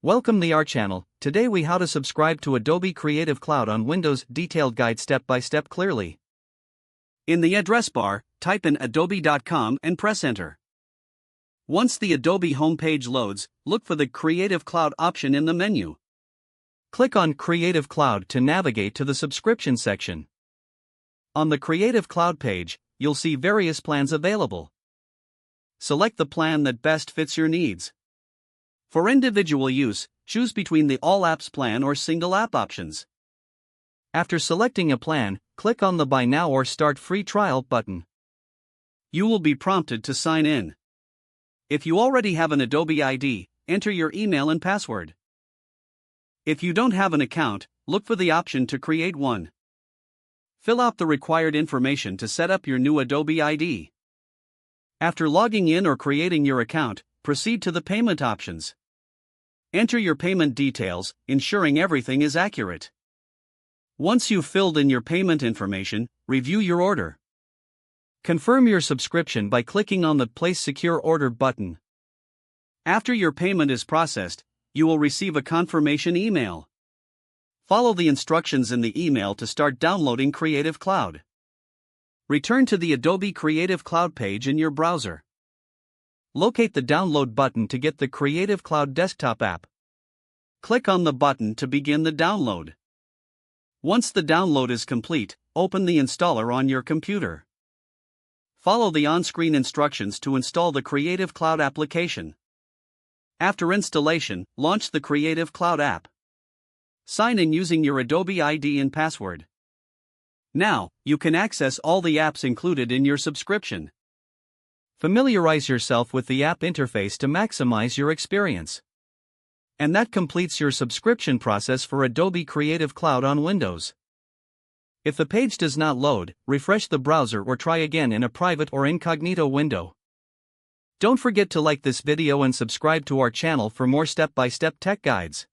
Welcome to our channel. Today we how to subscribe to Adobe Creative Cloud on Windows, detailed guide step by step clearly. In the address bar, type in adobe.com and press enter. Once the Adobe homepage loads, look for the Creative Cloud option in the menu. Click on Creative Cloud to navigate to the subscription section. On the Creative Cloud page, you'll see various plans available. Select the plan that best fits your needs. For individual use, choose between the All Apps plan or Single App options. After selecting a plan, click on the Buy Now or Start Free Trial button. You will be prompted to sign in. If you already have an Adobe ID, enter your email and password. If you don't have an account, look for the option to create one. Fill out the required information to set up your new Adobe ID. After logging in or creating your account, proceed to the payment options. Enter your payment details, ensuring everything is accurate. Once you've filled in your payment information, review your order. Confirm your subscription by clicking on the Place Secure Order button. After your payment is processed, you will receive a confirmation email. Follow the instructions in the email to start downloading Creative Cloud. Return to the Adobe Creative Cloud page in your browser. Locate the Download button to get the Creative Cloud desktop app. Click on the button to begin the download. Once the download is complete, open the installer on your computer. Follow the on-screen instructions to install the Creative Cloud application. After installation, launch the Creative Cloud app. Sign in using your Adobe ID and password. Now, you can access all the apps included in your subscription. Familiarize yourself with the app interface to maximize your experience. And that completes your subscription process for Adobe Creative Cloud on Windows. If the page does not load, refresh the browser or try again in a private or incognito window. Don't forget to like this video and subscribe to our channel for more step-by-step tech guides.